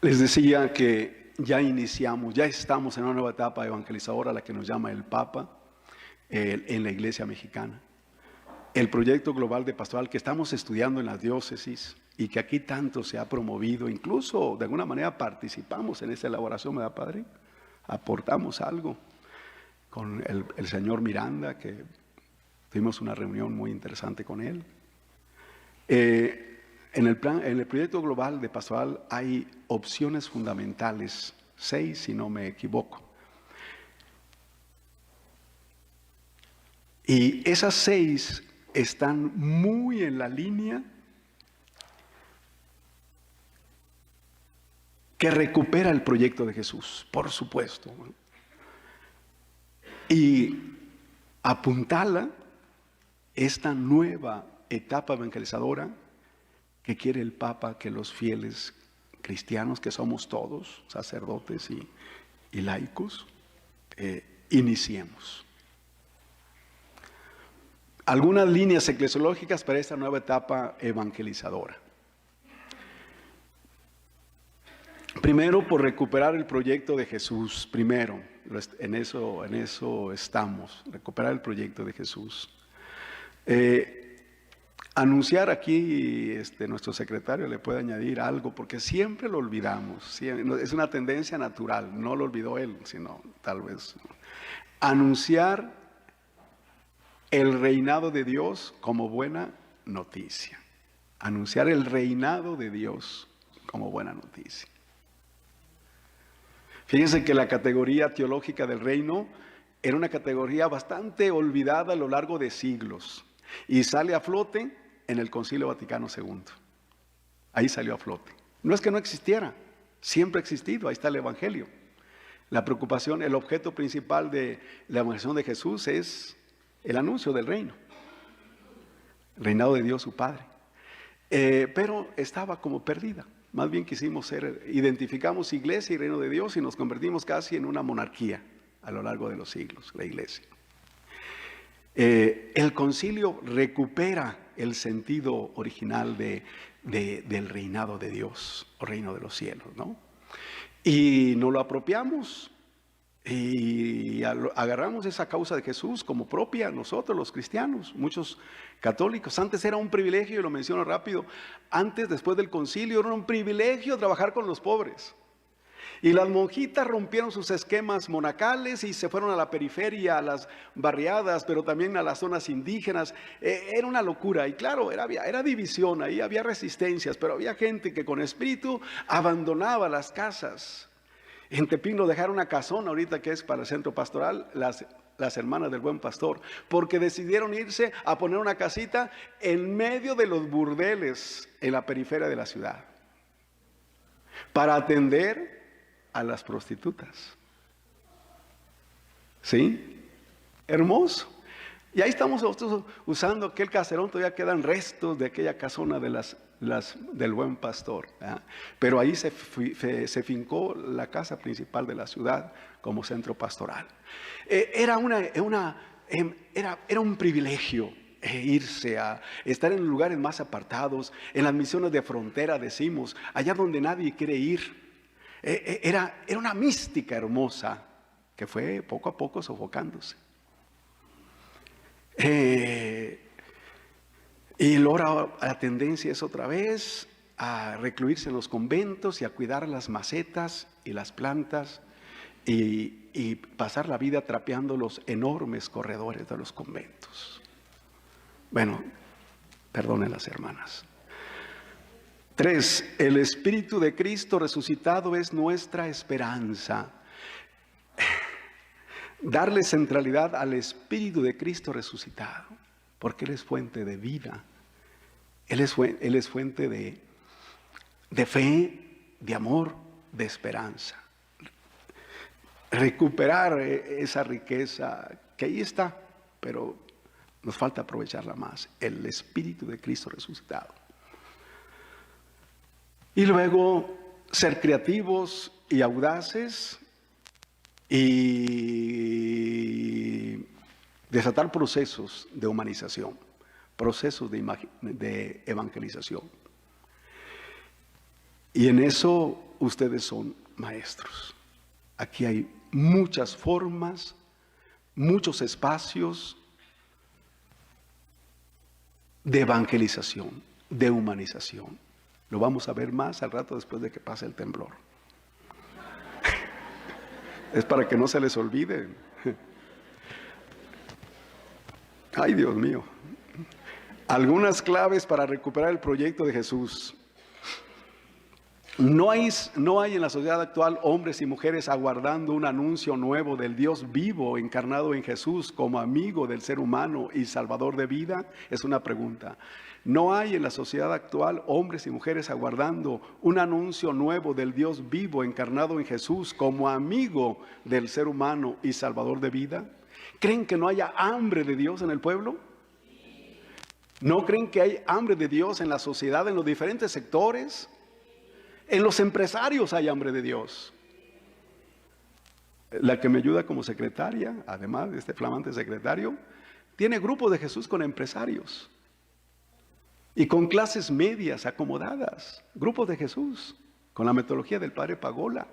Les decía que ya iniciamos, ya estamos en una nueva etapa evangelizadora, la que nos llama el Papa, en la Iglesia mexicana. El proyecto global de pastoral que estamos estudiando en las diócesis y que aquí tanto se ha promovido, incluso de alguna manera participamos en esa elaboración, ¿verdad, Padre? Aportamos algo con el señor Miranda, que tuvimos una reunión muy interesante con él. En el proyecto global de pastoral hay opciones fundamentales, 6 si no me equivoco. Y esas 6 están muy en la línea que recupera el proyecto de Jesús, por supuesto. Y apuntala esta nueva etapa evangelizadora que quiere el Papa que los fieles cristianos, que somos todos, sacerdotes y laicos, iniciemos. Algunas líneas eclesiológicas para esta nueva etapa evangelizadora. Primero, por recuperar el proyecto de Jesús. Primero, en eso estamos, recuperar el proyecto de Jesús. Anunciar aquí, nuestro secretario le puede añadir algo, porque siempre lo olvidamos. Es una tendencia natural, no lo olvidó él, sino tal vez. Anunciar el reinado de Dios como buena noticia. Anunciar el reinado de Dios como buena noticia. Fíjense que la categoría teológica del reino era una categoría bastante olvidada a lo largo de siglos y sale a flote en el Concilio Vaticano II. Ahí salió a flote. No es que no existiera, siempre ha existido, ahí está el Evangelio. La preocupación, el objeto principal de la evangelización de Jesús es el anuncio del reino, el reinado de Dios su Padre. Pero estaba como perdida. Más bien identificamos iglesia y reino de Dios y nos convertimos casi en una monarquía a lo largo de los siglos, la iglesia. El concilio recupera el sentido original del reinado de Dios, o reino de los cielos, ¿no? Y nos lo apropiamos y agarramos esa causa de Jesús como propia nosotros los cristianos, muchos católicos. Antes era un privilegio, y lo menciono rápido, después del concilio era un privilegio trabajar con los pobres. Y las monjitas rompieron sus esquemas monacales y se fueron a la periferia, a las barriadas, pero también a las zonas indígenas. Era una locura y claro, era división, ahí había resistencias, pero había gente que con espíritu abandonaba las casas. En Tepín lo dejaron una casona ahorita que es para el centro pastoral, las hermanas del Buen Pastor, porque decidieron irse a poner una casita en medio de los burdeles en la periferia de la ciudad para atender a las prostitutas. ¿Sí? Hermoso. Y ahí estamos nosotros usando aquel caserón, todavía quedan restos de aquella casona del Buen Pastor, ¿verdad? Pero ahí se fincó la casa principal de la ciudad como centro pastoral. Era un privilegio irse a estar en lugares más apartados, en las misiones de frontera, decimos, allá donde nadie quiere ir. Era una mística hermosa que fue poco a poco sofocándose. Y luego la tendencia es otra vez a recluirse en los conventos y a cuidar las macetas y las plantas y pasar la vida trapeando los enormes corredores de los conventos. Bueno, perdonen las hermanas. 3. El Espíritu de Cristo resucitado es nuestra esperanza. Darle centralidad al Espíritu de Cristo resucitado, porque Él es fuente de vida, Él es fuente de fe, de amor, de esperanza. Recuperar esa riqueza que ahí está, pero nos falta aprovecharla más, el Espíritu de Cristo resucitado. Y luego ser creativos y audaces y desatar procesos de humanización, procesos de evangelización. Y en eso ustedes son maestros. Aquí hay muchas formas, muchos espacios de evangelización, de humanización. Lo vamos a ver más al rato después de que pase el temblor. Es para que no se les olvide. Ay, Dios mío. Algunas claves para recuperar el proyecto de Jesús. No hay en la sociedad actual hombres y mujeres aguardando un anuncio nuevo del Dios vivo encarnado en Jesús como amigo del ser humano y salvador de vida. Es una pregunta. No hay en la sociedad actual hombres y mujeres aguardando un anuncio nuevo del Dios vivo encarnado en Jesús como amigo del ser humano y salvador de vida. ¿Creen que no haya hambre de Dios en el pueblo? ¿No creen que hay hambre de Dios en la sociedad, en los diferentes sectores? En los empresarios hay hambre de Dios. La que me ayuda como secretaria, además de este flamante secretario, tiene grupos de Jesús con empresarios y con clases medias acomodadas, grupos de Jesús con la metodología del Padre Pagola,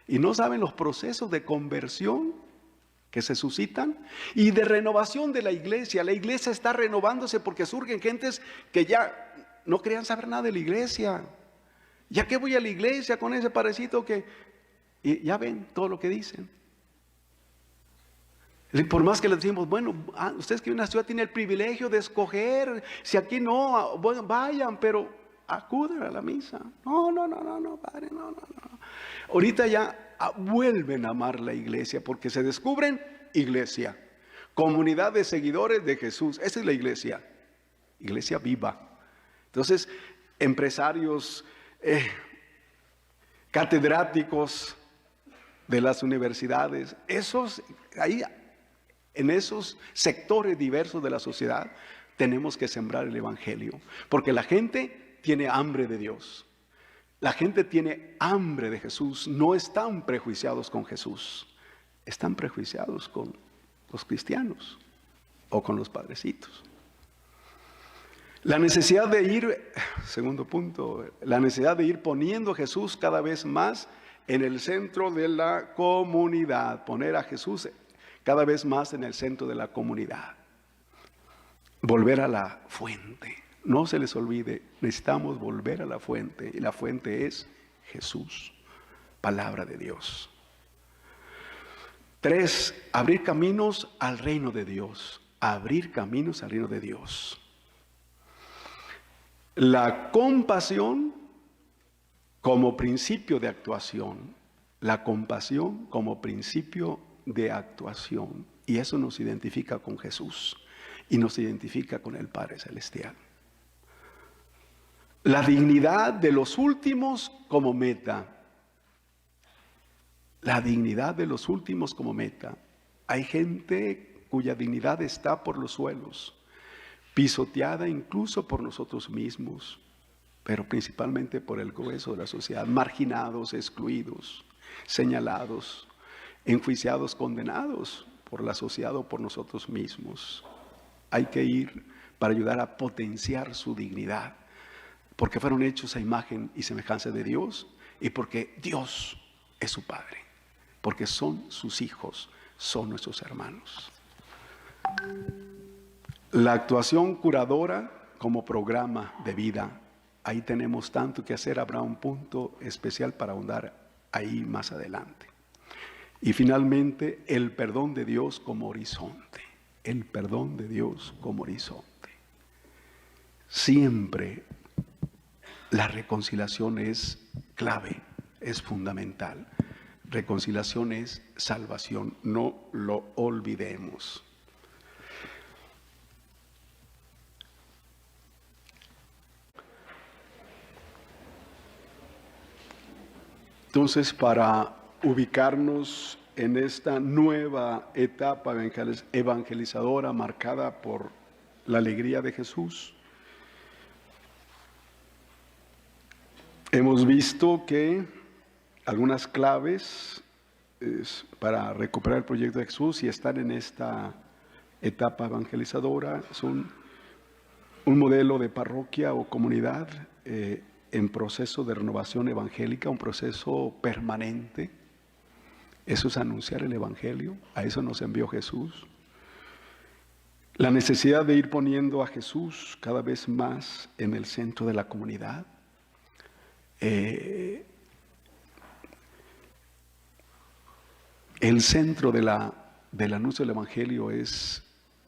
y no saben los procesos de conversión que se suscitan y de renovación de la iglesia. La iglesia está renovándose porque surgen gentes que ya no querían saber nada de la iglesia. ¿Ya qué voy a la iglesia con ese parecito que... Y ya ven todo lo que dicen. Por más que les decimos, bueno, ustedes que viven en una ciudad tienen el privilegio de escoger. Si aquí no, bueno, vayan, pero acudan a la misa. No, padre, no. Ahorita ya vuelven a amar la iglesia porque se descubren iglesia. Comunidad de seguidores de Jesús. Esa es la iglesia. Iglesia viva. Entonces, empresarios... catedráticos de las universidades, en esos sectores diversos de la sociedad tenemos que sembrar el evangelio, porque la gente tiene hambre de Dios, la gente tiene hambre de Jesús. No están prejuiciados con Jesús, están prejuiciados con los cristianos o con los padrecitos. La necesidad de ir, segundo punto, la necesidad de ir poniendo a Jesús cada vez más en el centro de la comunidad. Poner a Jesús cada vez más en el centro de la comunidad. Volver a la fuente. No se les olvide, necesitamos volver a la fuente. Y la fuente es Jesús, palabra de Dios. 3, abrir caminos al reino de Dios. Abrir caminos al reino de Dios. La compasión como principio de actuación. La compasión como principio de actuación. Y eso nos identifica con Jesús. Y nos identifica con el Padre Celestial. La dignidad de los últimos como meta. La dignidad de los últimos como meta. Hay gente cuya dignidad está por los suelos. Pisoteada incluso por nosotros mismos, pero principalmente por el grueso de la sociedad, marginados, excluidos, señalados, enjuiciados, condenados por la sociedad o por nosotros mismos. Hay que ir para ayudar a potenciar su dignidad, porque fueron hechos a imagen y semejanza de Dios y porque Dios es su Padre, porque son sus hijos, son nuestros hermanos. La actuación curadora como programa de vida. Ahí tenemos tanto que hacer. Habrá un punto especial para ahondar ahí más adelante. Y finalmente, el perdón de Dios como horizonte. El perdón de Dios como horizonte. Siempre la reconciliación es clave, es fundamental. Reconciliación es salvación. No lo olvidemos. Entonces, para ubicarnos en esta nueva etapa evangelizadora marcada por la alegría de Jesús, hemos visto que algunas claves para recuperar el proyecto de Jesús y estar en esta etapa evangelizadora son un modelo de parroquia o comunidad en proceso de renovación evangélica, un proceso permanente. Eso es anunciar el Evangelio, a eso nos envió Jesús. La necesidad de ir poniendo a Jesús cada vez más en el centro de la comunidad. El centro del anuncio del Evangelio es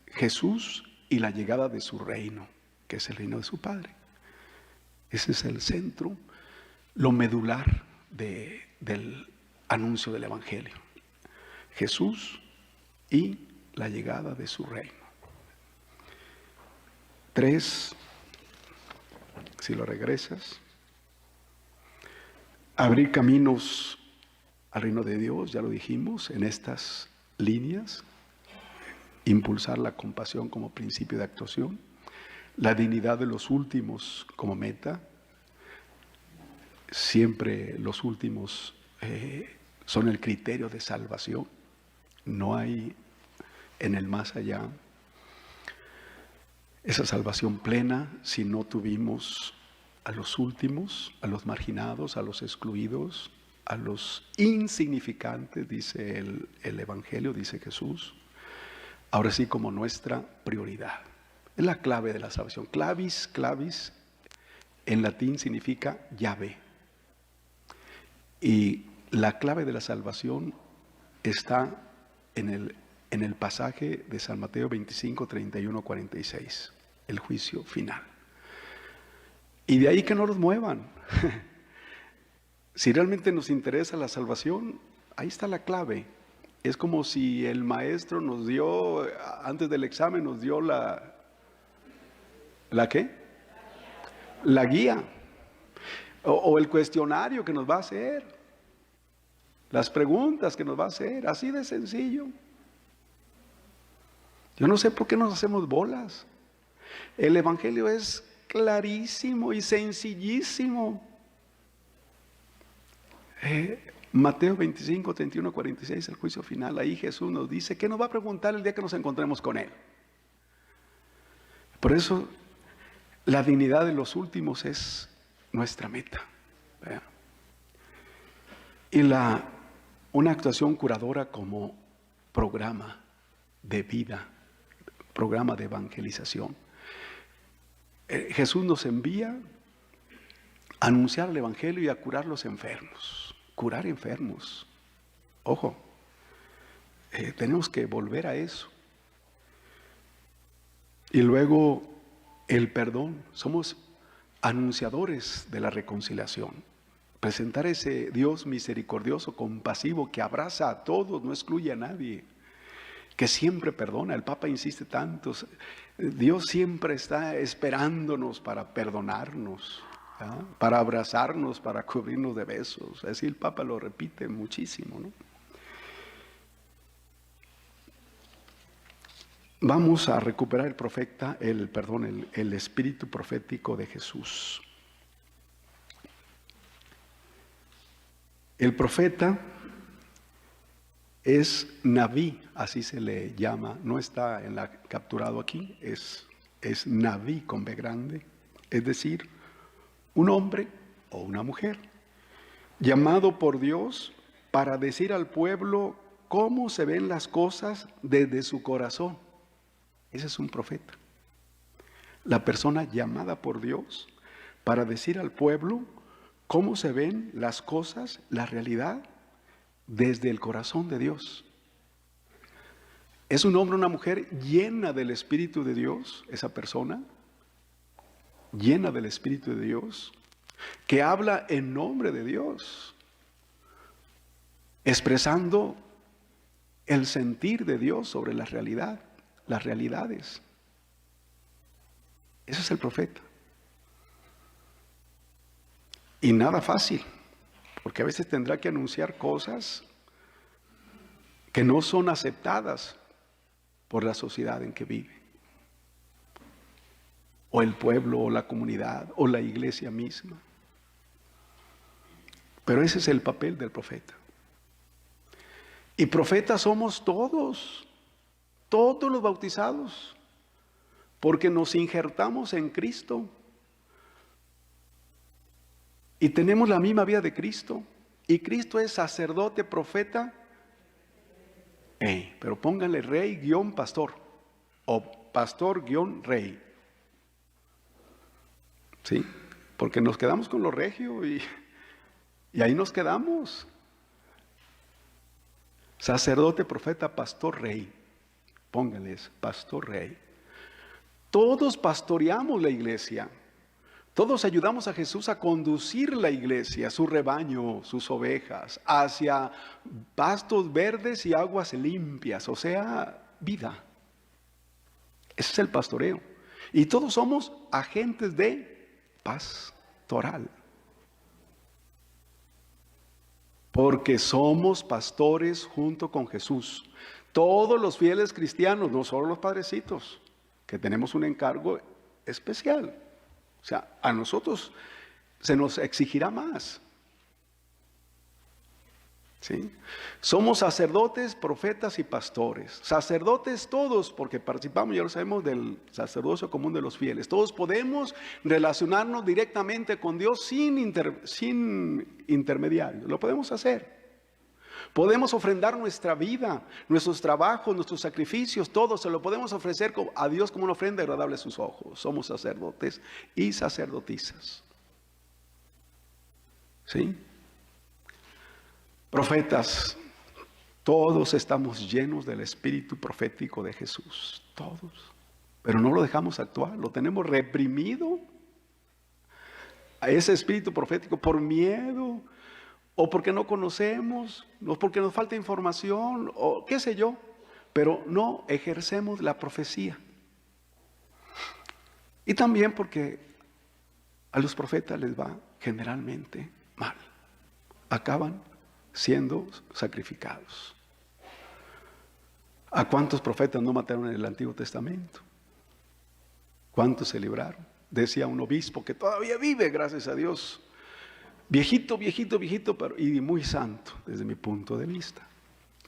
Jesús y la llegada de su reino, que es el reino de su Padre. Ese es el centro, lo medular del anuncio del Evangelio. Jesús y la llegada de su reino. 3, si lo regresas. Abrir caminos al reino de Dios, ya lo dijimos, en estas líneas. Impulsar la compasión como principio de actuación. La dignidad de los últimos como meta. Siempre los últimos son el criterio de salvación. No hay en el más allá esa salvación plena si no tuvimos a los últimos, a los marginados, a los excluidos, a los insignificantes, dice el Evangelio, dice Jesús. Ahora sí, como nuestra prioridad. Es la clave de la salvación. Clavis en latín significa llave. Y la clave de la salvación está en el pasaje de San Mateo 25, 31, 46. El juicio final. Y de ahí que no los muevan. Si realmente nos interesa la salvación, ahí está la clave. Es como si el maestro nos dio, antes del examen, nos dio ¿la qué? La guía. O el cuestionario que nos va a hacer. Las preguntas que nos va a hacer. Así de sencillo. Yo no sé por qué nos hacemos bolas. El Evangelio es clarísimo y sencillísimo. Mateo 25, 31, 46, el juicio final. Ahí Jesús nos dice que nos va a preguntar el día que nos encontremos con Él. Por eso la dignidad de los últimos es nuestra meta. ¿Verdad? Y una actuación curadora como programa de vida, programa de evangelización. Jesús nos envía a anunciar el Evangelio y a curar los enfermos. Curar enfermos. Ojo, tenemos que volver a eso. Y luego el perdón. Somos anunciadores de la reconciliación. Presentar ese Dios misericordioso, compasivo, que abraza a todos, no excluye a nadie, que siempre perdona. El Papa insiste tanto. Dios siempre está esperándonos para perdonarnos, ¿verdad? Para abrazarnos, para cubrirnos de besos. Así el Papa lo repite muchísimo, ¿no? Vamos a recuperar el espíritu profético de Jesús. El profeta es Naví, así se le llama, no está capturado aquí, es Naví con B grande, es decir, un hombre o una mujer, llamado por Dios para decir al pueblo cómo se ven las cosas desde su corazón. Ese es un profeta. La persona llamada por Dios para decir al pueblo cómo se ven las cosas, la realidad, desde el corazón de Dios. Es un hombre o una mujer llena del Espíritu de Dios, esa persona, llena del Espíritu de Dios, que habla en nombre de Dios, expresando el sentir de Dios sobre la realidad, las realidades. Ese es el profeta. Y nada fácil, porque a veces tendrá que anunciar cosas que no son aceptadas por la sociedad en que vive, o el pueblo, o la comunidad, o la iglesia misma. Pero ese es el papel del profeta. Y profetas somos todos los bautizados, porque nos injertamos en Cristo. Y tenemos la misma vida de Cristo. Y Cristo es sacerdote, profeta. Pero pónganle rey-pastor. O pastor-rey. ¿Sí? Porque nos quedamos con lo regio y ahí nos quedamos. Sacerdote, profeta, pastor, rey. Pónganles, pastor, rey. Todos pastoreamos la iglesia. Todos ayudamos a Jesús a conducir la iglesia, su rebaño, sus ovejas, hacia pastos verdes y aguas limpias, o sea, vida. Ese es el pastoreo. Y todos somos agentes de pastoral. Porque somos pastores junto con Jesús. Todos los fieles cristianos, no solo los padrecitos, que tenemos un encargo especial. O sea, a nosotros se nos exigirá más. ¿Sí? Somos sacerdotes, profetas y pastores. Sacerdotes todos, porque participamos, ya lo sabemos, del sacerdocio común de los fieles. Todos podemos relacionarnos directamente con Dios sin intermediarios. Lo podemos hacer. Podemos ofrendar nuestra vida, nuestros trabajos, nuestros sacrificios, todo se lo podemos ofrecer a Dios como una ofrenda agradable a sus ojos. Somos sacerdotes y sacerdotisas. ¿Sí? Profetas, todos estamos llenos del espíritu profético de Jesús, todos. Pero no lo dejamos actuar, lo tenemos reprimido a ese espíritu profético por miedo, o porque no conocemos, o porque nos falta información, o qué sé yo, pero no ejercemos la profecía. Y también porque a los profetas les va generalmente mal, acaban siendo sacrificados. ¿A cuántos profetas no mataron en el Antiguo Testamento? ¿Cuántos se libraron? Decía un obispo que todavía vive, gracias a Dios, viejito, pero y muy santo desde mi punto de vista,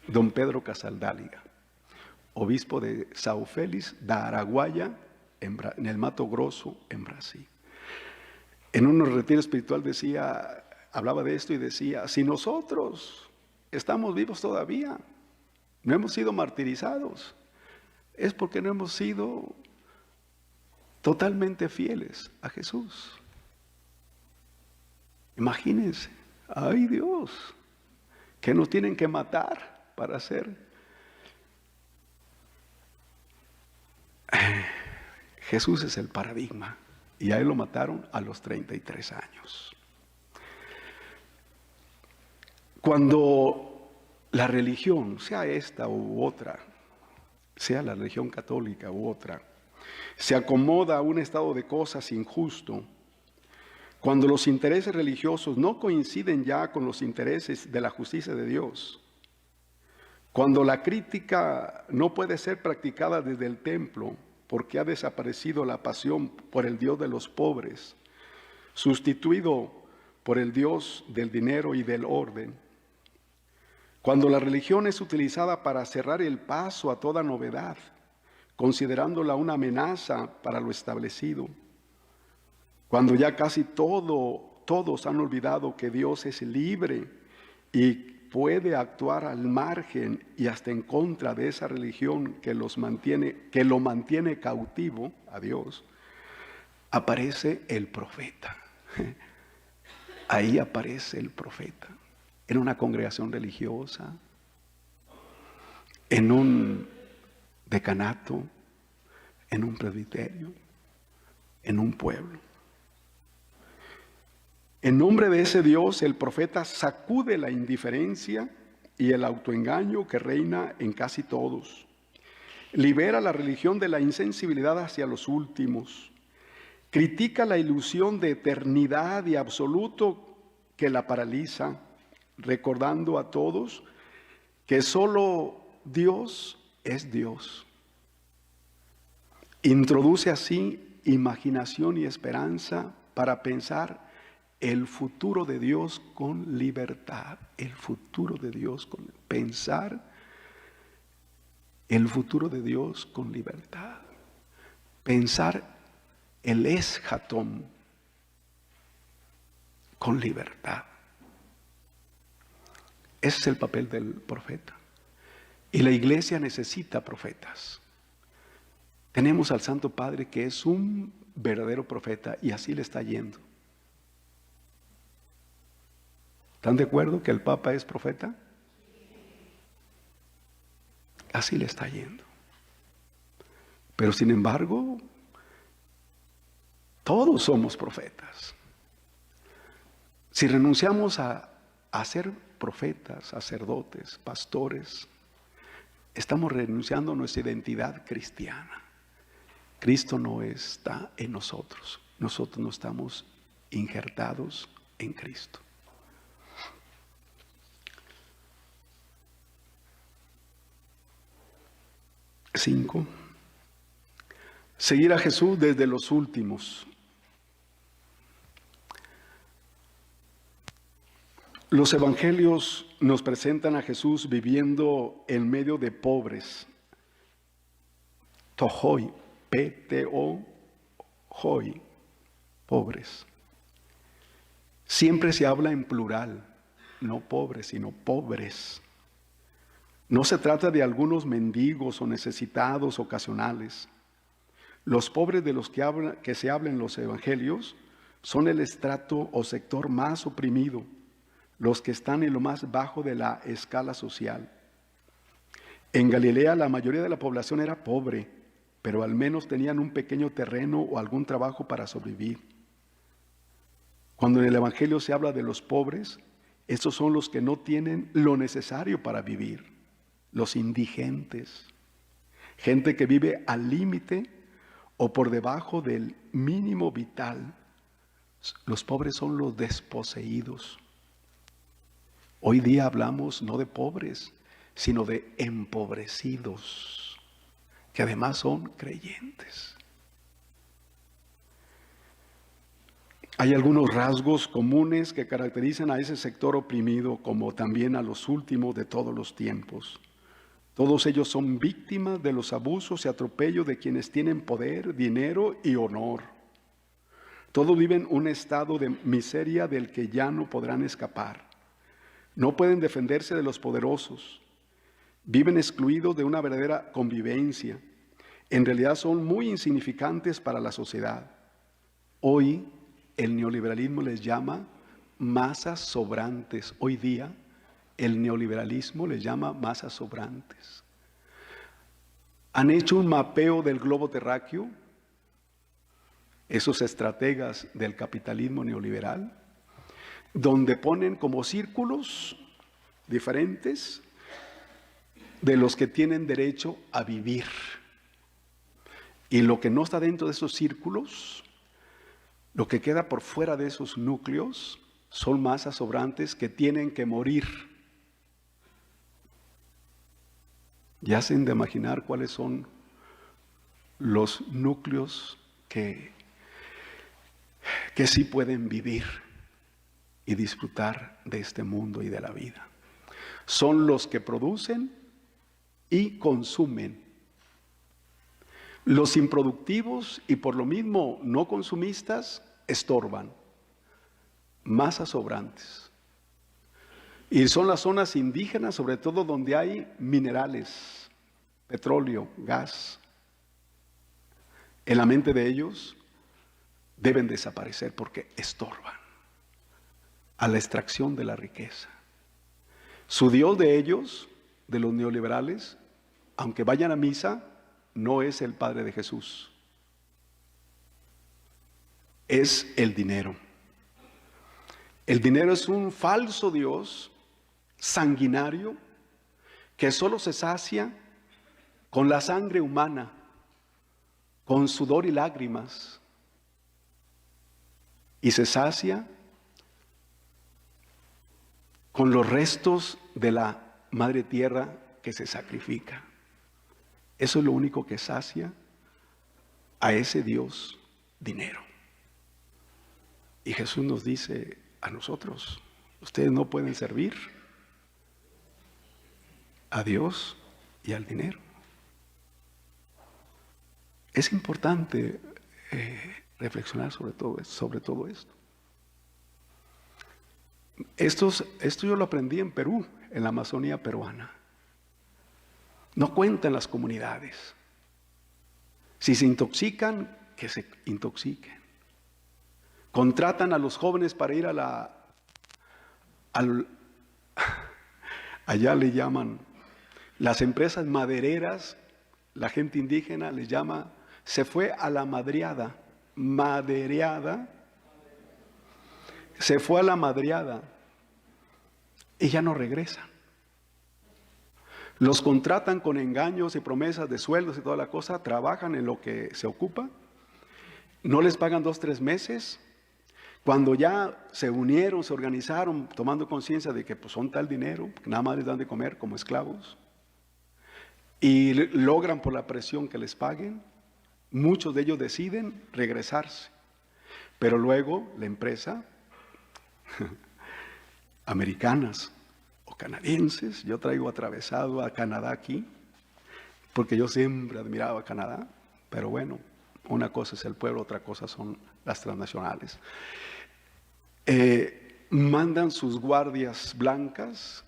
don Pedro Casaldáliga, obispo de São Félix da Araguaia, en el Mato Grosso, en Brasil. En un retiro espiritual hablaba de esto y decía, si nosotros estamos vivos todavía, no hemos sido martirizados, es porque no hemos sido totalmente fieles a Jesús. Imagínense, ay Dios, que nos tienen que matar para hacer. Jesús es el paradigma y a él lo mataron a los 33 años. Cuando la religión, sea esta u otra, sea la religión católica u otra, se acomoda a un estado de cosas injusto, cuando los intereses religiosos no coinciden ya con los intereses de la justicia de Dios, cuando la crítica no puede ser practicada desde el templo porque ha desaparecido la pasión por el Dios de los pobres, sustituido por el Dios del dinero y del orden, cuando la religión es utilizada para cerrar el paso a toda novedad, considerándola una amenaza para lo establecido, cuando ya casi todos han olvidado que Dios es libre y puede actuar al margen y hasta en contra de esa religión que lo mantiene cautivo a Dios, aparece el profeta. Ahí aparece el profeta, en una congregación religiosa, en un decanato, en un presbiterio, en un pueblo. En nombre de ese Dios, el profeta sacude la indiferencia y el autoengaño que reina en casi todos. Libera la religión de la insensibilidad hacia los últimos. Critica la ilusión de eternidad y absoluto que la paraliza, recordando a todos que solo Dios es Dios. Introduce así imaginación y esperanza para pensar el futuro de Dios con libertad. El futuro de Dios pensar el futuro de Dios con libertad. Pensar el eschaton con libertad. Ese es el papel del profeta. Y la iglesia necesita profetas. Tenemos al Santo Padre que es un verdadero profeta y así le está yendo. ¿Están de acuerdo que el Papa es profeta? Así le está yendo. Pero sin embargo, todos somos profetas. Si renunciamos a ser profetas, sacerdotes, pastores, estamos renunciando a nuestra identidad cristiana. Cristo no está en nosotros. Nosotros no estamos injertados en Cristo. Cinco. Seguir a Jesús desde los últimos. Los evangelios nos presentan a Jesús viviendo en medio de pobres. Tohoi, P-T-O-Hoi, pobres. Siempre se habla en plural, no pobres, sino pobres. No se trata de algunos mendigos o necesitados ocasionales. Los pobres de los que se habla en los evangelios son el estrato o sector más oprimido, los que están en lo más bajo de la escala social. En Galilea la mayoría de la población era pobre, pero al menos tenían un pequeño terreno o algún trabajo para sobrevivir. Cuando en el evangelio se habla de los pobres, estos son los que no tienen lo necesario para vivir. Los indigentes, gente que vive al límite o por debajo del mínimo vital. Los pobres son los desposeídos. Hoy día hablamos no de pobres, sino de empobrecidos, que además son creyentes. Hay algunos rasgos comunes que caracterizan a ese sector oprimido, como también a los últimos de todos los tiempos. Todos ellos son víctimas de los abusos y atropellos de quienes tienen poder, dinero y honor. Todos viven un estado de miseria del que ya no podrán escapar. No pueden defenderse de los poderosos. Viven excluidos de una verdadera convivencia. En realidad son muy insignificantes para la sociedad. Hoy el neoliberalismo les llama masas sobrantes. Hoy día el neoliberalismo les llama masas sobrantes. Han hecho un mapeo del globo terráqueo, esos estrategas del capitalismo neoliberal, donde ponen como círculos diferentes de los que tienen derecho a vivir. Y lo que no está dentro de esos círculos, lo que queda por fuera de esos núcleos, son masas sobrantes que tienen que morir. Ya hacen de imaginar cuáles son los núcleos que sí pueden vivir y disfrutar de este mundo y de la vida. Son los que producen y consumen. Los improductivos y por lo mismo no consumistas estorban. Masas sobrantes. Y son las zonas indígenas, sobre todo donde hay minerales, petróleo, gas. En la mente de ellos deben desaparecer porque estorban a la extracción de la riqueza. Su Dios de ellos, de los neoliberales, aunque vayan a misa, no es el Padre de Jesús. Es el dinero. El dinero es un falso Dios sanguinario que solo se sacia con la sangre humana, con sudor y lágrimas, y se sacia con los restos de la madre tierra que se sacrifica. Eso es lo único que sacia a ese Dios dinero. Y Jesús nos dice a nosotros, ustedes no pueden servir a Dios y al dinero. Es importante reflexionar sobre todo esto. Esto yo lo aprendí en Perú, en la Amazonía peruana. No cuentan las comunidades. Si se intoxican, que se intoxiquen. Contratan a los jóvenes para ir allá le llaman, las empresas madereras, la gente indígena les llama, se fue a la madreada, se fue a la madreada y ya no regresan. Los contratan con engaños y promesas de sueldos y toda la cosa, trabajan en lo que se ocupa, no les pagan 2, 3 meses. Cuando ya se unieron, se organizaron, tomando conciencia de que pues, son tal dinero, que nada más les dan de comer como esclavos, y logran por la presión que les paguen, muchos de ellos deciden regresarse. Pero luego la empresa, americanas o canadienses, yo traigo atravesado a Canadá aquí, porque yo siempre admiraba a Canadá, pero bueno, una cosa es el pueblo, otra cosa son las transnacionales. Mandan sus guardias blancas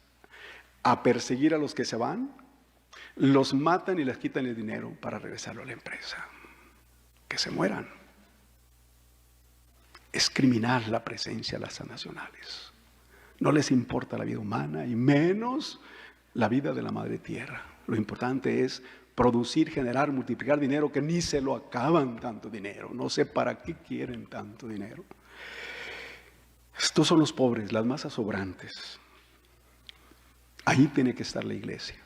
a perseguir a los que se van, los matan y les quitan el dinero para regresarlo a la empresa. Que se mueran. Es criminal la presencia de las transnacionales. No les importa la vida humana y menos la vida de la madre tierra. Lo importante es producir, generar, multiplicar dinero, que ni se lo acaban tanto dinero. No sé para qué quieren tanto dinero. Estos son los pobres, las masas sobrantes. Ahí tiene que estar la iglesia.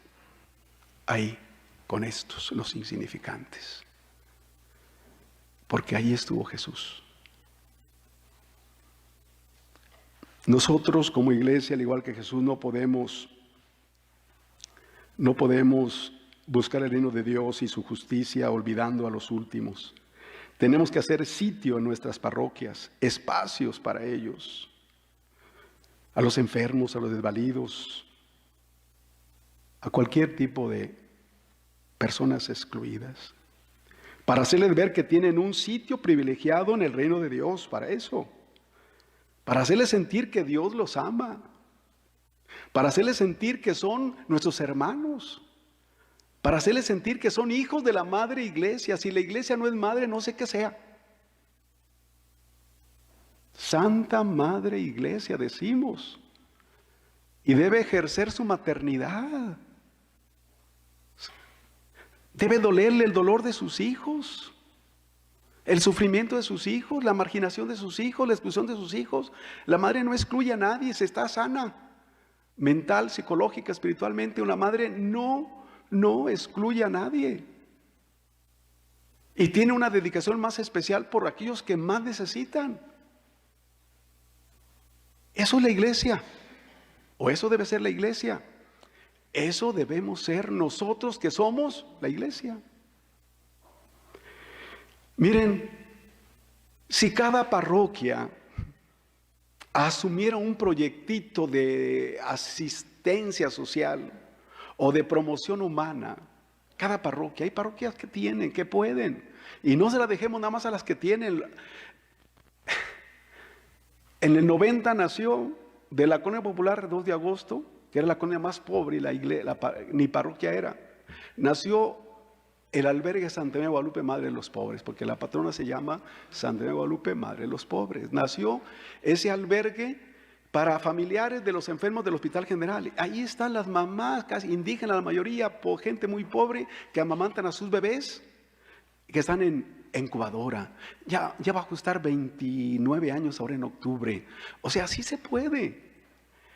Ahí, con estos, los insignificantes. Porque ahí estuvo Jesús. Nosotros como iglesia, al igual que Jesús, no podemos buscar el reino de Dios y su justicia olvidando a los últimos. Tenemos que hacer sitio en nuestras parroquias, espacios para ellos, a los enfermos, a los desvalidos, a cualquier tipo de personas excluidas, para hacerles ver que tienen un sitio privilegiado en el reino de Dios, para eso, para hacerles sentir que Dios los ama, para hacerles sentir que son nuestros hermanos, para hacerles sentir que son hijos de la madre iglesia. Si la iglesia no es madre, no sé qué sea. Santa Madre Iglesia decimos, y debe ejercer su maternidad. Debe dolerle el dolor de sus hijos, el sufrimiento de sus hijos, la marginación de sus hijos, la exclusión de sus hijos. La madre no excluye a nadie, se está sana, mental, psicológica, espiritualmente. Una madre no excluye a nadie. Y tiene una dedicación más especial por aquellos que más necesitan. Eso es la iglesia, o eso debe ser la iglesia. Eso debemos ser nosotros que somos la iglesia. Miren, si cada parroquia asumiera un proyectito de asistencia social o de promoción humana, cada parroquia, hay parroquias que tienen, que pueden, y no se las dejemos nada más a las que tienen. En el 90 nació de la colonia popular 2 de agosto, que era la colonia más pobre y ni parroquia era, nació el albergue Santa María de Guadalupe, Madre de los Pobres, porque la patrona se llama Santa María de Guadalupe, Madre de los Pobres. Nació ese albergue para familiares de los enfermos del Hospital General. Ahí están las mamás, casi indígenas la mayoría, gente muy pobre, que amamantan a sus bebés, que están en incubadora. Ya va a ajustar 29 años ahora en octubre. O sea, sí se puede.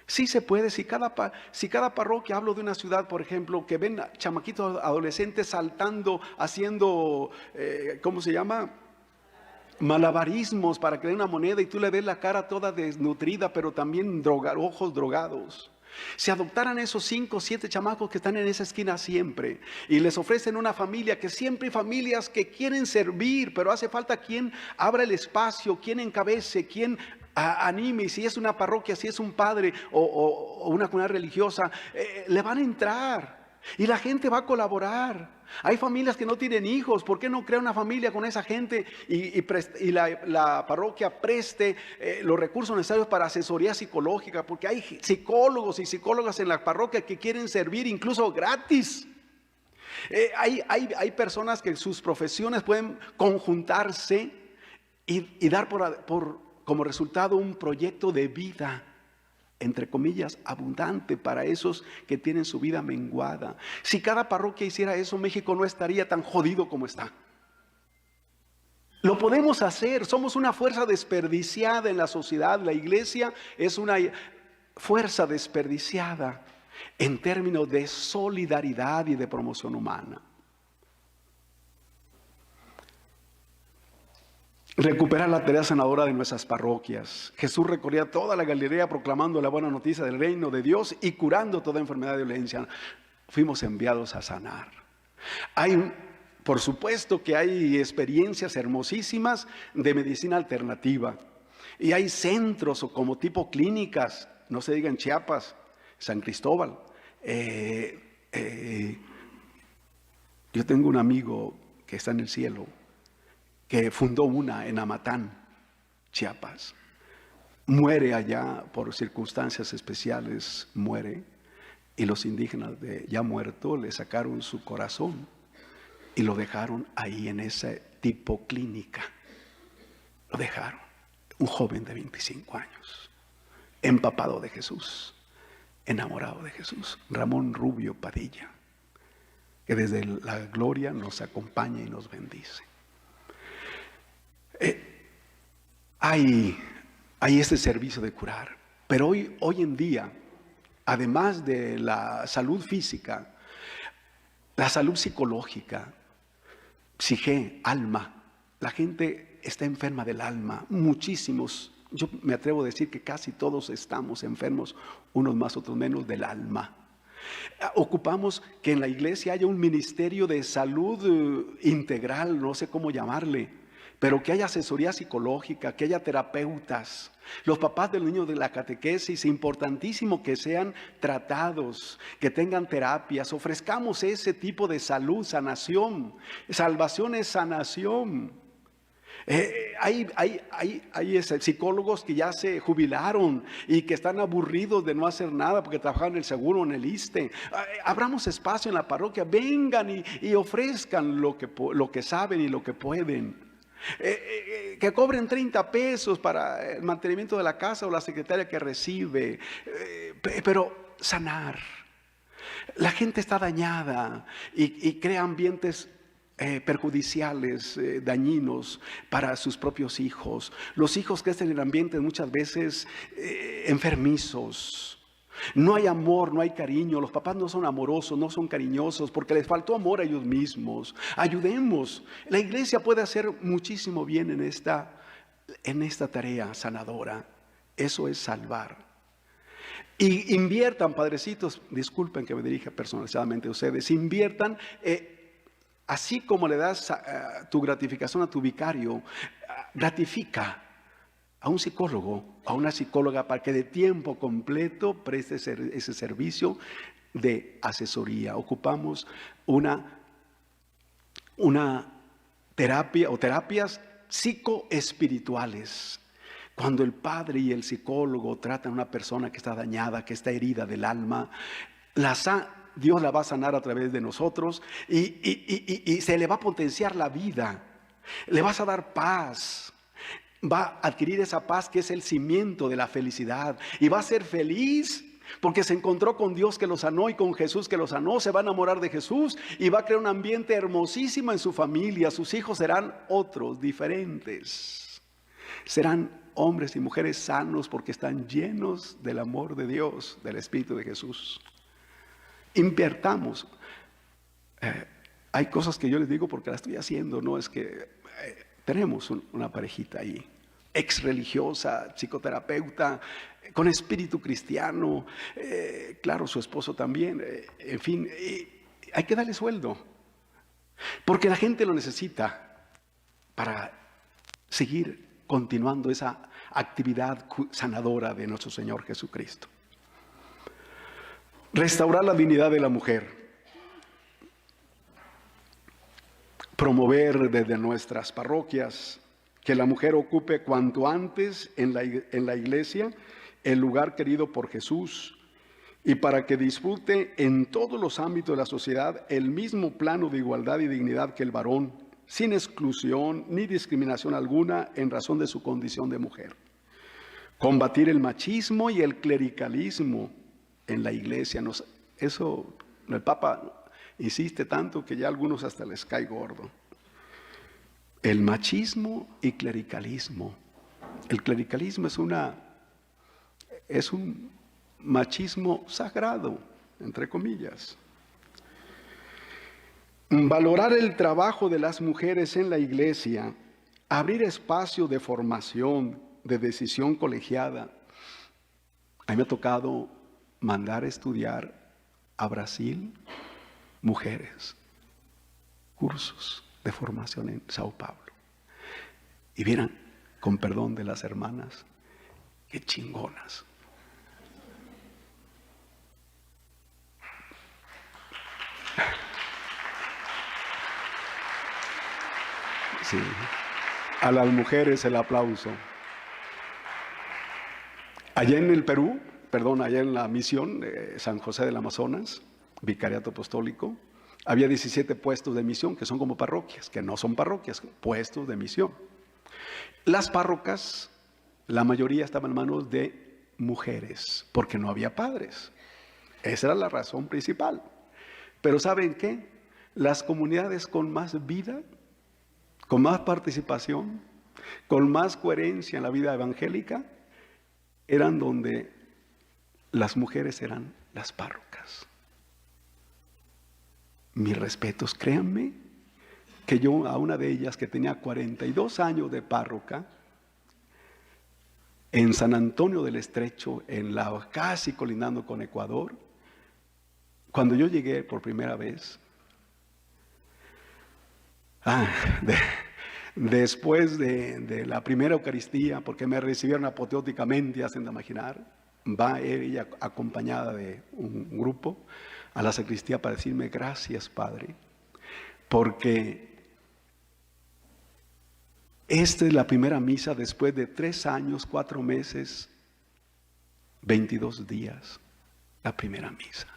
Sí se puede. Si cada parroquia, hablo de una ciudad, por ejemplo, que ven chamaquitos adolescentes saltando, haciendo, ¿cómo se llama? Malabarismos para que den una moneda, y tú le ves la cara toda desnutrida, pero también ojos drogados. Si adoptaran esos 5 o 7 chamacos que están en esa esquina siempre, y les ofrecen una familia, que siempre hay familias que quieren servir, pero hace falta quien abra el espacio, quien encabece, quien anime. Si es una parroquia, si es un padre o una comunidad religiosa, le van a entrar. Y la gente va a colaborar. Hay familias que no tienen hijos. ¿Por qué no crea una familia con esa gente y la parroquia preste los recursos necesarios para asesoría psicológica? Porque hay psicólogos y psicólogas en la parroquia que quieren servir incluso gratis. Hay personas que sus profesiones pueden conjuntarse y dar como resultado un proyecto de vida, entre comillas, abundante para esos que tienen su vida menguada. Si cada parroquia hiciera eso, México no estaría tan jodido como está. Lo podemos hacer. Somos una fuerza desperdiciada en la sociedad. La iglesia es una fuerza desperdiciada en términos de solidaridad y de promoción humana. Recuperar la tarea sanadora de nuestras parroquias. Jesús recorría toda la Galilea proclamando la buena noticia del reino de Dios y curando toda enfermedad y dolencia. Fuimos enviados a sanar. Por supuesto que hay experiencias hermosísimas de medicina alternativa. Y hay centros o como tipo clínicas, no se diga en Chiapas, San Cristóbal. Yo tengo un amigo que está en el cielo, que fundó una en Amatán, Chiapas. Muere allá por circunstancias especiales, muere. Y los indígenas ya muerto le sacaron su corazón y lo dejaron ahí en ese tipo clínica. Lo dejaron. Un joven de 25 años, empapado de Jesús, enamorado de Jesús. Ramón Rubio Padilla, que desde la gloria nos acompaña y nos bendice. Hay este servicio de curar, pero hoy en día, además de la salud física, la salud psicológica, psique, alma, la gente está enferma del alma, muchísimos. Yo me atrevo a decir que casi todos estamos enfermos, unos más, otros menos, del alma. Ocupamos que en la iglesia haya un ministerio de salud integral, no sé cómo llamarle, pero que haya asesoría psicológica, que haya terapeutas. Los papás de los niños de la catequesis, importantísimo que sean tratados, que tengan terapias. Ofrezcamos ese tipo de salud, sanación. Salvación es sanación. Hay psicólogos que ya se jubilaron y que están aburridos de no hacer nada porque trabajan en el seguro, en el ISSSTE. Abramos espacio en la parroquia, vengan y ofrezcan lo que saben y lo que pueden. Que cobren 30 pesos para el mantenimiento de la casa o la secretaria que recibe, pero sanar. La gente está dañada y crea ambientes perjudiciales, dañinos para sus propios hijos. Los hijos crecen en ambientes muchas veces enfermizos. No hay amor, no hay cariño. Los papás no son amorosos, no son cariñosos porque les faltó amor a ellos mismos. Ayudemos. La iglesia puede hacer muchísimo bien en esta tarea sanadora. Eso es salvar. Y inviertan, padrecitos, disculpen que me dirija personalizadamente a ustedes, inviertan, así como le das tu gratificación a tu vicario, gratifica a un psicólogo, a una psicóloga para que de tiempo completo preste ese servicio de asesoría. Ocupamos una terapia o terapias psicoespirituales. Cuando el padre y el psicólogo tratan a una persona que está dañada, que está herida del alma, Dios la va a sanar a través de nosotros y se le va a potenciar la vida. Le vas a dar paz. Va a adquirir esa paz que es el cimiento de la felicidad y va a ser feliz porque se encontró con Dios que lo sanó y con Jesús que lo sanó. Se va a enamorar de Jesús y va a crear un ambiente hermosísimo en su familia. Sus hijos serán otros, diferentes. Serán hombres y mujeres sanos porque están llenos del amor de Dios, del Espíritu de Jesús. Invertamos. Hay cosas que yo les digo porque las estoy haciendo, no es que tenemos una parejita ahí, ex religiosa, psicoterapeuta, con espíritu cristiano, claro, su esposo también, en fin, hay que darle sueldo, porque la gente lo necesita para seguir continuando esa actividad sanadora de nuestro Señor Jesucristo. Restaurar la dignidad de la mujer. promover desde nuestras parroquias que la mujer ocupe cuanto antes en la iglesia el lugar querido por Jesús, y para que disfrute en todos los ámbitos de la sociedad el mismo plano de igualdad y dignidad que el varón, sin exclusión ni discriminación alguna en razón de su condición de mujer. Combatir el machismo y el clericalismo en la iglesia. Eso el Papa insiste tanto que ya a algunos hasta les cae gordo. El machismo y clericalismo. El clericalismo es un machismo sagrado, entre comillas. Valorar el trabajo de las mujeres en la iglesia, abrir espacio de formación, de decisión colegiada. A mí me ha tocado mandar a estudiar a Brasil mujeres, cursos de formación en Sao Paulo. Y vieran, con perdón de las hermanas, qué chingonas. Sí. A las mujeres el aplauso. Allá en el Perú, allá en la misión San José del Amazonas, Vicariato Apostólico, había 17 puestos de misión que son como parroquias, que no son parroquias, puestos de misión. Las párrocas, la mayoría estaban en manos de mujeres, porque no había padres. Esa era la razón principal. Pero ¿saben qué? Las comunidades con más vida, con más participación, con más coherencia en la vida evangélica, eran donde las mujeres eran las párrocas. Mis respetos, créanme que yo a una de ellas que tenía 42 años de párroca, en San Antonio del Estrecho, casi colindando con Ecuador, cuando yo llegué por primera vez, después de la primera Eucaristía, porque me recibieron apoteóticamente, hacen de imaginar, va ella acompañada de un grupo a la sacristía para decirme: gracias, Padre, porque esta es la primera misa después de 3 años, 4 meses, 22 días, la primera misa.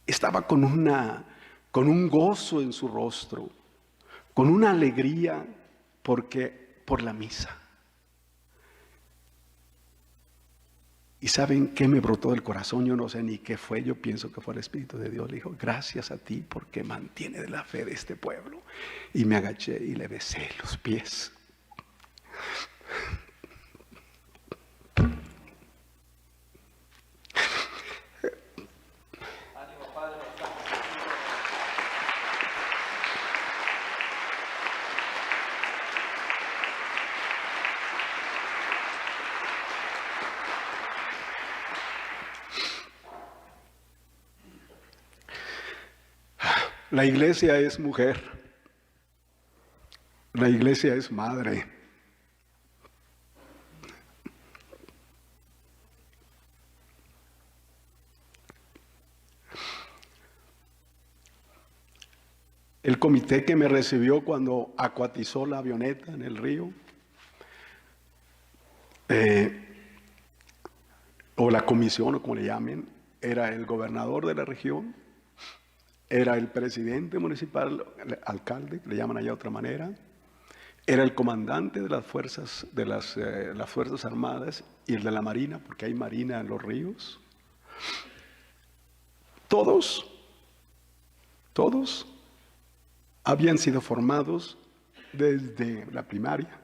Estaba con un gozo en su rostro, con una alegría por la misa. ¿Y saben qué me brotó del corazón? Yo no sé ni qué fue, yo pienso que fue el Espíritu de Dios. Le dijo: gracias a ti porque mantiene de la fe de este pueblo. Y me agaché y le besé los pies. La iglesia es mujer, la iglesia es madre. El comité que me recibió cuando acuatizó la avioneta en el río, o la comisión, o como le llamen, era el gobernador de la región, era el presidente municipal, el alcalde, le llaman allá de otra manera, era el comandante de las fuerzas armadas y el de la marina, porque hay marina en los ríos. Todos habían sido formados desde la primaria,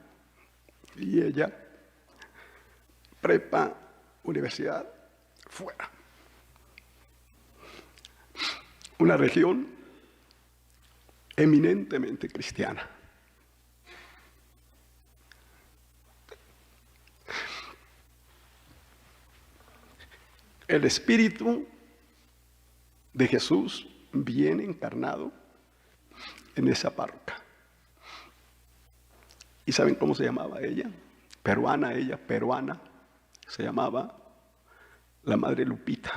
y ella, prepa, universidad, fuera. Una región eminentemente cristiana. El Espíritu de Jesús viene encarnado en esa parroquia. ¿Y saben cómo se llamaba ella? Peruana, se llamaba la Madre Lupita.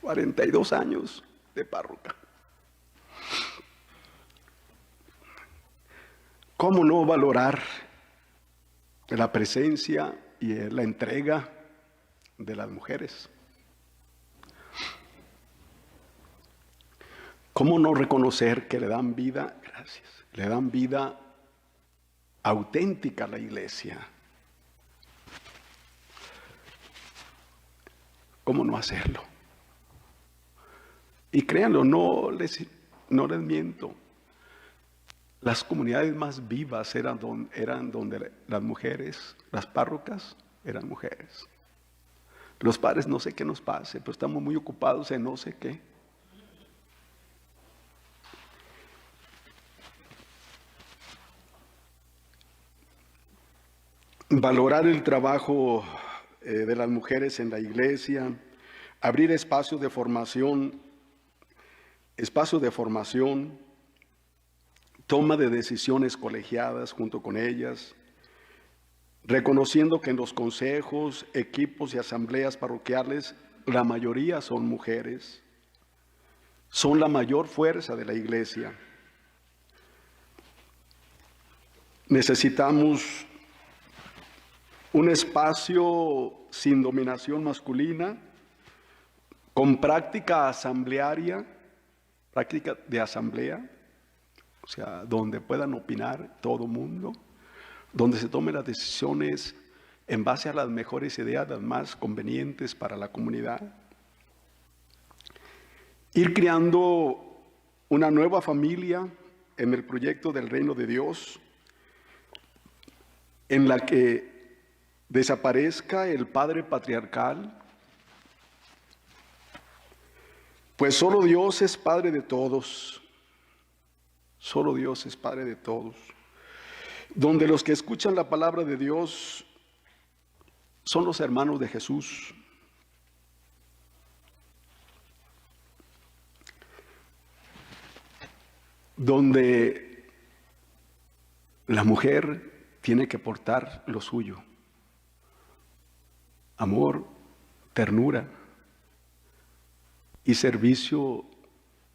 42 años de párroca. ¿Cómo no valorar la presencia y la entrega de las mujeres? ¿Cómo no reconocer que le dan vida, gracias, le dan vida auténtica a la iglesia? ¿Cómo no hacerlo? Y créanlo, no les miento. Las comunidades más vivas eran donde las mujeres, las párrocas, eran mujeres. Los padres no sé qué nos pase, pero estamos muy ocupados en no sé qué. Valorar el trabajo de las mujeres en la iglesia, abrir espacios de formación, toma de decisiones colegiadas junto con ellas, reconociendo que en los consejos, equipos y asambleas parroquiales la mayoría son mujeres, son la mayor fuerza de la iglesia. Necesitamos un espacio sin dominación masculina, con práctica asamblearia, práctica de asamblea, o sea, donde puedan opinar todo mundo, donde se tomen las decisiones en base a las mejores ideas, las más convenientes para la comunidad. Ir creando una nueva familia en el proyecto del reino de Dios, en la que desaparezca el padre patriarcal, pues solo Dios es Padre de todos, solo Dios es Padre de todos, donde los que escuchan la palabra de Dios son los hermanos de Jesús, donde la mujer tiene que portar lo suyo, amor, ternura y servicio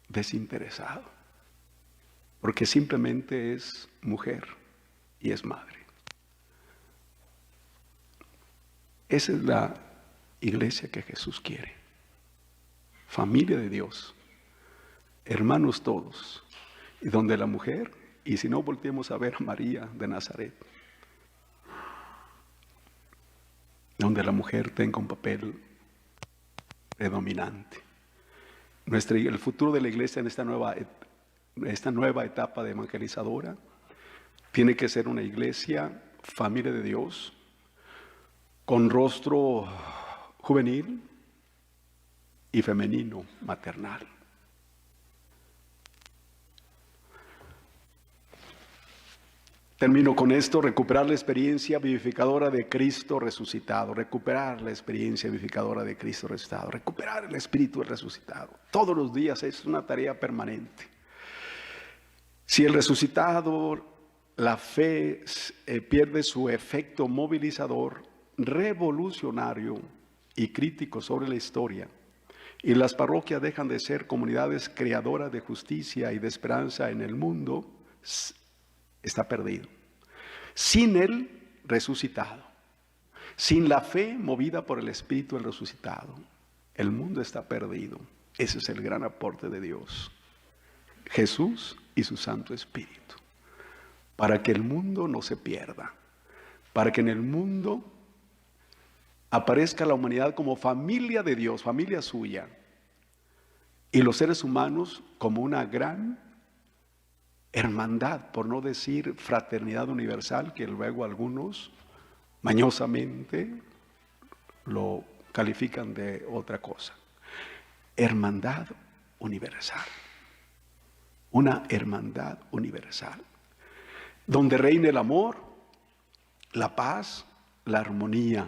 desinteresado, porque simplemente es mujer y es madre. Esa es la iglesia que Jesús quiere, familia de Dios, hermanos todos, y donde la mujer, y si no volteemos a ver a María de Nazaret, donde la mujer tenga un papel predominante. El futuro de la iglesia en esta nueva etapa de evangelizadora tiene que ser una iglesia, familia de Dios, con rostro juvenil y femenino, maternal. Termino con esto: recuperar la experiencia vivificadora de Cristo resucitado, recuperar la experiencia vivificadora de Cristo resucitado, recuperar el Espíritu del resucitado. Todos los días es una tarea permanente. Si el resucitado, la fe, pierde su efecto movilizador, revolucionario y crítico sobre la historia, y las parroquias dejan de ser comunidades creadoras de justicia y de esperanza en el mundo, está perdido. Sin el resucitado, sin la fe movida por el Espíritu del resucitado, el mundo está perdido. Ese es el gran aporte de Dios, Jesús y su Santo Espíritu, para que el mundo no se pierda, para que en el mundo aparezca la humanidad como familia de Dios, familia suya, y los seres humanos como una gran hermandad, por no decir fraternidad universal, que luego algunos mañosamente lo califican de otra cosa. Hermandad universal, una hermandad universal, donde reine el amor, la paz, la armonía,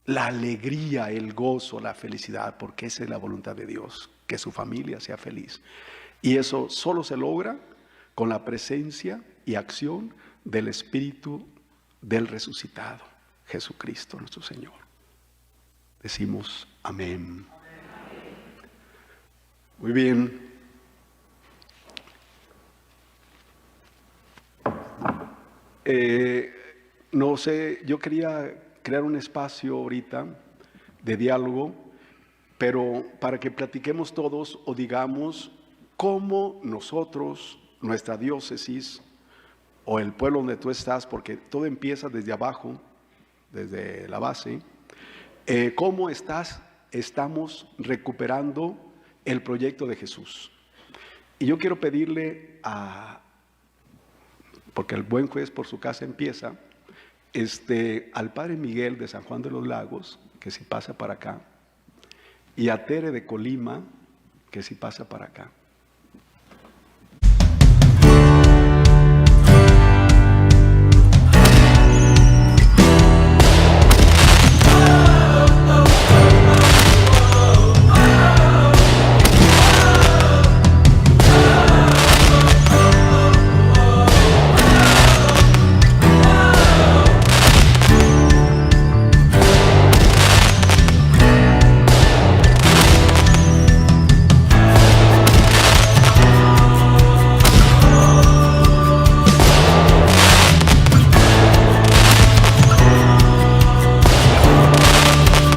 la alegría, el gozo, la felicidad, porque esa es la voluntad de Dios, que su familia sea feliz. Y eso solo se logra con la presencia y acción del Espíritu del resucitado, Jesucristo nuestro Señor. Decimos amén. Muy bien. No sé, yo quería crear un espacio ahorita de diálogo, pero para que platiquemos todos o digamos cómo nosotros, nuestra diócesis o el pueblo donde tú estás, porque todo empieza desde abajo, desde la base, cómo estamos recuperando el proyecto de Jesús. Y yo quiero pedirle porque el buen juez por su casa empieza, al Padre Miguel de San Juan de los Lagos, que si pasa para acá, y a Tere de Colima, que si pasa para acá.